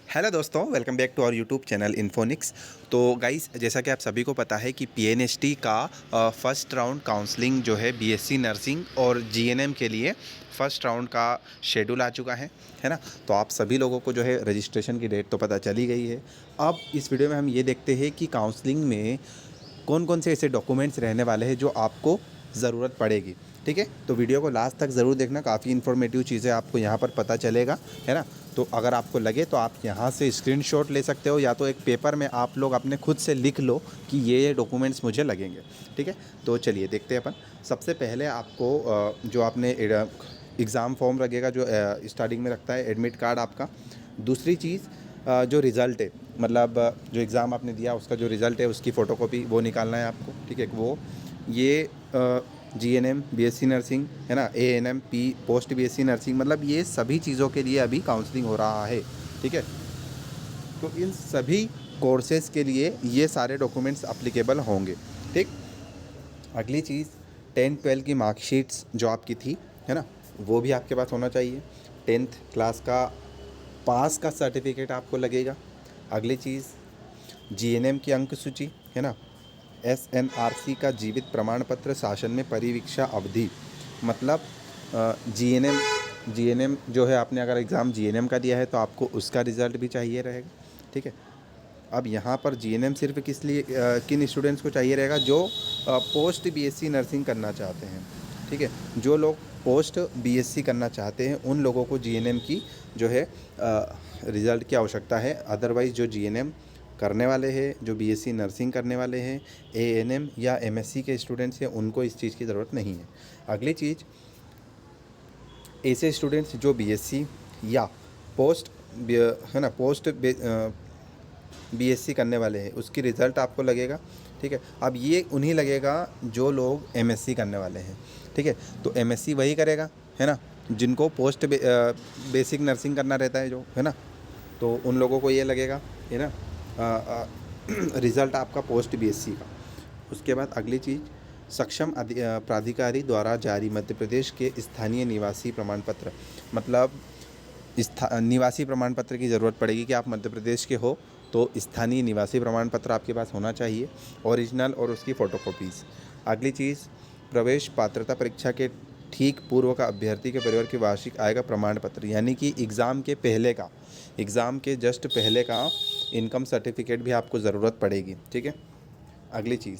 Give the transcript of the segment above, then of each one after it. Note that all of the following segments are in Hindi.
हेलो दोस्तों, welcome back to our YouTube channel Infonix. तो गाइस, जैसा कि आप सभी को पता है कि पीएनएसटी का फर्स्ट राउंड काउंसलिंग जो है बीएससी नर्सिंग और जीएनएम के लिए फ़र्स्ट राउंड का शेड्यूल आ चुका है ना। तो आप सभी लोगों को जो है रजिस्ट्रेशन की डेट तो पता चली गई है। अब इस वीडियो में हम ये देखते हैं कि काउंसलिंग में कौन कौन से ऐसे डॉक्यूमेंट्स रहने वाले हैं जो आपको ज़रूरत पड़ेगी। ठीक है, तो वीडियो को लास्ट तक ज़रूर देखना, काफ़ी इन्फॉर्मेटिव चीज़ें आपको यहाँ पर पता चलेगा, है ना। तो अगर आपको लगे तो आप यहाँ से स्क्रीनशॉट ले सकते हो, या तो एक पेपर में आप लोग अपने खुद से लिख लो कि ये डॉक्यूमेंट्स मुझे लगेंगे। ठीक है, तो चलिए देखते हैं अपन। सबसे पहले आपको जो आपने एग्ज़ाम फॉर्म लगेगा, जो स्टार्टिंग में लगता है, एडमिट कार्ड आपका। दूसरी चीज़ जो रिज़ल्ट है, मतलब जो एग्ज़ाम आपने दिया उसका जो रिज़ल्ट है उसकी फ़ोटोकॉपी वो निकालना है आपको। ठीक है, वो ये जीएनएम बीएससी नर्सिंग, है ना, ANM P post BSc nursing, मतलब ये सभी चीज़ों के लिए अभी काउंसलिंग हो रहा है। ठीक है, तो इन सभी कोर्सेज़ के लिए ये सारे डॉक्यूमेंट्स अप्लीकेबल होंगे। ठीक, अगली चीज़ 10-12 की मार्कशीट्स जो आपकी थी, है ना, वो भी आपके पास होना चाहिए। 10th क्लास का पास का सर्टिफिकेट आपको लगेगा। अगली चीज़ जीएनएम की अंक सूची, है ना, एसएनआरसी का जीवित प्रमाण पत्र, शासन में परिवीक्षा अवधि, मतलब जीएनएम जीएनएम जो है, आपने अगर एग्ज़ाम जीएनएम का दिया है तो आपको उसका रिज़ल्ट भी चाहिए रहेगा। ठीक है, अब यहाँ पर जीएनएम सिर्फ किस लिए किन स्टूडेंट्स को चाहिए रहेगा, जो पोस्ट बीएससी नर्सिंग करना चाहते हैं। ठीक है, जो लोग पोस्ट बीएससी करना चाहते हैं उन लोगों को जीएनएम की जो है रिज़ल्ट की आवश्यकता है। अदरवाइज़ जो जीएनएम करने वाले हैं, जो बीएससी नर्सिंग करने वाले हैं, एएनएम या एमएससी के स्टूडेंट्स हैं, उनको इस चीज़ की ज़रूरत नहीं है। अगली चीज़, ऐसे स्टूडेंट्स जो बीएससी या पोस्ट है ना, पोस्ट बीएससी करने वाले हैं, उसकी रिज़ल्ट आपको लगेगा। ठीक है, अब ये उन्हीं लगेगा जो लोग एमएससी करने वाले हैं। ठीक है, तो एमएससी वही करेगा, है ना, जिनको पोस्ट बेसिक नर्सिंग करना रहता है, जो है ना, तो उन लोगों को ये लगेगा, है ना, रिज़ल्ट आपका पोस्ट बीएससी का। उसके बाद अगली चीज़, सक्षम प्राधिकारी द्वारा जारी मध्य प्रदेश के स्थानीय निवासी प्रमाण पत्र, मतलब निवासी प्रमाण पत्र की ज़रूरत पड़ेगी कि आप मध्य प्रदेश के हो, तो स्थानीय निवासी प्रमाण पत्र आपके पास होना चाहिए, ओरिजिनल और उसकी फ़ोटोकॉपीज़। अगली चीज़, प्रवेश पात्रता परीक्षा के ठीक पूर्व का अभ्यर्थी के परिवार की वार्षिक आय का प्रमाण पत्र, यानी कि एग्ज़ाम के पहले का, एग्ज़ाम के जस्ट पहले का इनकम सर्टिफिकेट भी आपको ज़रूरत पड़ेगी। ठीक है, अगली चीज़,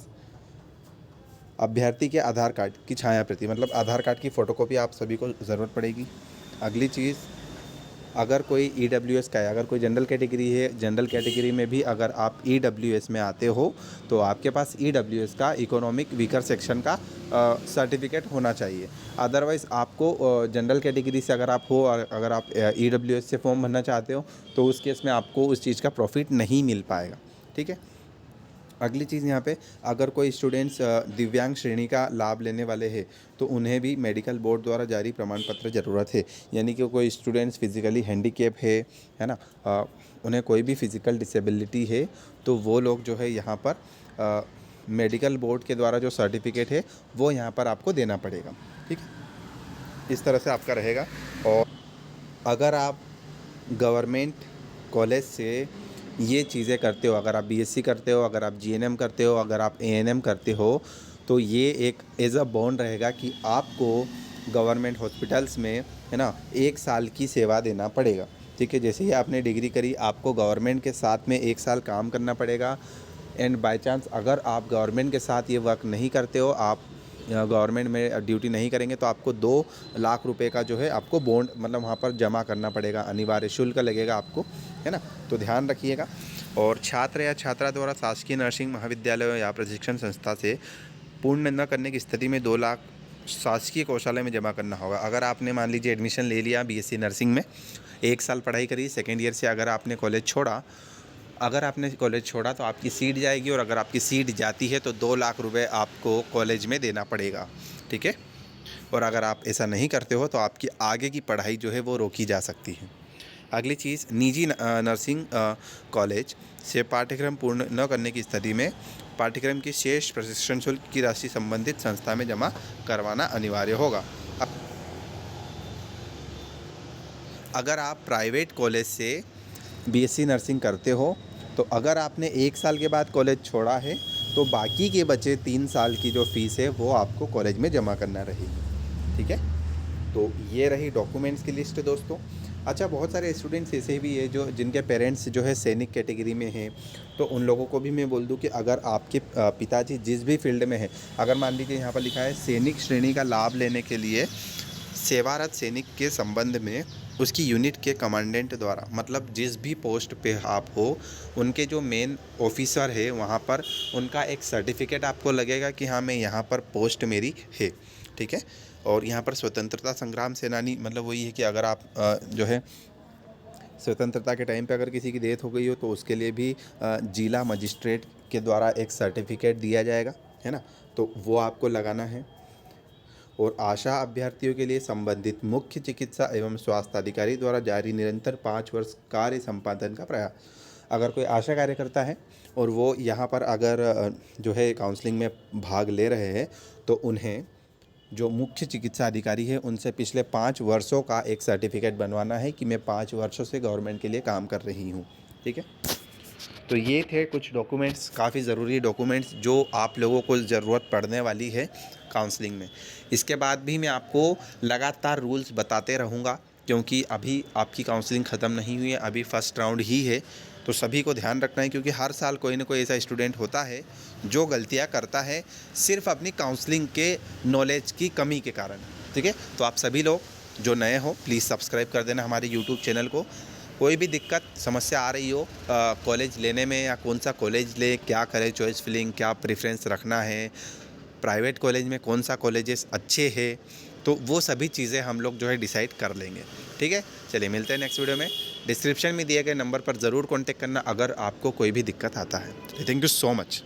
अभ्यर्थी के आधार कार्ड की छाया प्रति, मतलब आधार कार्ड की फ़ोटोकॉपी आप सभी को ज़रूरत पड़ेगी। अगली चीज़, अगर कोई ईडब्ल्यूएस का है, अगर कोई जनरल कैटेगरी है, जनरल कैटेगरी में भी अगर आप ईडब्ल्यूएस में आते हो तो आपके पास ईडब्ल्यूएस का इकोनॉमिक वीकर सेक्शन का सर्टिफिकेट होना चाहिए। अदरवाइज़ आपको जनरल कैटेगरी से अगर आप हो और अगर आप ईडब्ल्यूएस से फॉर्म भरना चाहते हो तो उस केस में आपको उस चीज़ का प्रॉफिट नहीं मिल पाएगा। ठीक है, अगली चीज़ यहाँ पे, अगर कोई स्टूडेंट्स दिव्यांग श्रेणी का लाभ लेने वाले हैं तो उन्हें भी मेडिकल बोर्ड द्वारा जारी प्रमाण पत्र ज़रूरत है, यानी कि कोई स्टूडेंट्स फिज़िकली हैंडीकैप है ना, उन्हें कोई भी फिज़िकल डिसेबिलिटी है तो वो लोग जो है यहाँ पर मेडिकल बोर्ड के द्वारा जो सर्टिफिकेट है वो यहाँ पर आपको देना पड़ेगा। ठीक है, इस तरह से आपका रहेगा। और अगर आप गवर्नमेंट कॉलेज से ये चीज़ें करते हो, अगर आप बीएससी करते हो, अगर आप जीएनएम करते हो, अगर आप एएनएम करते हो, तो ये एक एज अ बॉन्ड रहेगा कि आपको गवर्नमेंट हॉस्पिटल्स में, है ना, 1 साल की सेवा देना पड़ेगा। ठीक है, जैसे ही आपने डिग्री करी आपको गवर्नमेंट के साथ में 1 साल काम करना पड़ेगा। एंड बाय चांस अगर आप गवर्नमेंट के साथ ये वर्क नहीं करते हो, आप गवर्नमेंट में ड्यूटी नहीं करेंगे, तो आपको 2 लाख रुपए का जो है आपको बॉन्ड, मतलब वहाँ पर जमा करना पड़ेगा, अनिवार्य शुल्क लगेगा आपको, है ना, तो ध्यान रखिएगा। और छात्र या छात्रा द्वारा शासकीय नर्सिंग महाविद्यालय या प्रशिक्षण संस्था से पूर्ण न करने की स्थिति में 2 लाख शासकीय कोषालय में जमा करना होगा। अगर आपने मान लीजिए एडमिशन ले लिया बीएससी नर्सिंग में, 1 साल पढ़ाई करी, सेकेंड ईयर से अगर आपने कॉलेज छोड़ा, तो आपकी सीट जाएगी, और अगर आपकी सीट जाती है तो 2 लाख रुपए आपको कॉलेज में देना पड़ेगा। ठीक है, और अगर आप ऐसा नहीं करते हो तो आपकी आगे की पढ़ाई जो है वो रोकी जा सकती है। अगली चीज़, निजी नर्सिंग कॉलेज से पाठ्यक्रम पूर्ण न करने की स्थिति में पाठ्यक्रम की शेष प्रशिक्षण शुल्क की राशि संबंधित संस्था में जमा करवाना अनिवार्य होगा। अगर आप प्राइवेट कॉलेज से बीएससी नर्सिंग करते हो तो अगर आपने 1 साल के बाद कॉलेज छोड़ा है तो बाकी के बचे 3 साल की जो फ़ीस है वो आपको कॉलेज में जमा करना रहेगी। ठीक है, तो ये रही डॉक्यूमेंट्स की लिस्ट दोस्तों। अच्छा, बहुत सारे स्टूडेंट्स ऐसे भी है जो जिनके पेरेंट्स जो है सैनिक कैटेगरी में हैं, तो उन लोगों को भी मैं बोल दूं कि अगर आपके पिताजी जिस भी फील्ड में हैं, अगर मान लीजिए यहाँ पर लिखा है सैनिक श्रेणी का लाभ लेने के लिए सेवारत सैनिक के संबंध में उसकी यूनिट के कमांडेंट द्वारा, मतलब जिस भी पोस्ट पे आप हो उनके जो मेन ऑफिसर है वहाँ पर उनका एक सर्टिफिकेट आपको लगेगा कि हाँ मैं यहाँ पर पोस्ट मेरी है। ठीक है, और यहाँ पर स्वतंत्रता संग्राम सेनानी मतलब वही है कि अगर आप जो है स्वतंत्रता के टाइम पे अगर किसी की डेथ हो गई हो तो उसके लिए भी जिला मजिस्ट्रेट के द्वारा एक सर्टिफिकेट दिया जाएगा, है ना, तो वो आपको लगाना है। और आशा अभ्यर्थियों के लिए संबंधित मुख्य चिकित्सा एवं स्वास्थ्य अधिकारी द्वारा जारी निरंतर 5 वर्ष कार्य संपादन का प्रयास। अगर कोई आशा कार्यकर्ता है और वो यहाँ पर अगर जो है काउंसलिंग में भाग ले रहे हैं तो उन्हें जो मुख्य चिकित्सा अधिकारी है उनसे पिछले 5 वर्षों का एक सर्टिफिकेट बनवाना है कि मैं 5 वर्षों से गवर्नमेंट के लिए काम कर रही हूँ। ठीक है, तो ये थे कुछ डॉक्यूमेंट्स, काफ़ी ज़रूरी डॉक्यूमेंट्स जो आप लोगों को ज़रूरत पड़ने वाली है काउंसलिंग में। इसके बाद भी मैं आपको लगातार रूल्स बताते रहूँगा क्योंकि अभी आपकी काउंसलिंग ख़त्म नहीं हुई है, अभी फ़र्स्ट राउंड ही है, तो सभी को ध्यान रखना है क्योंकि हर साल कोई ना कोई ऐसा स्टूडेंट होता है जो गलतियाँ करता है सिर्फ अपनी काउंसलिंग के नॉलेज की कमी के कारण। ठीक है, तो आप सभी लोग जो नए हो प्लीज़ सब्सक्राइब कर देना हमारे यूट्यूब चैनल को। कोई भी दिक्कत समस्या आ रही हो कॉलेज लेने में या कौन सा कॉलेज ले, क्या करें, चॉइस फिलिंग क्या प्रेफरेंस रखना है, प्राइवेट कॉलेज में कौन सा कॉलेजेस अच्छे हैं, तो वो सभी चीज़ें हम लोग जो है डिसाइड कर लेंगे। ठीक है, चलिए मिलते हैं नेक्स्ट वीडियो में। डिस्क्रिप्शन में दिए गए नंबर पर ज़रूर कॉन्टेक्ट करना अगर आपको कोई भी दिक्कत आता है। Thank you so much.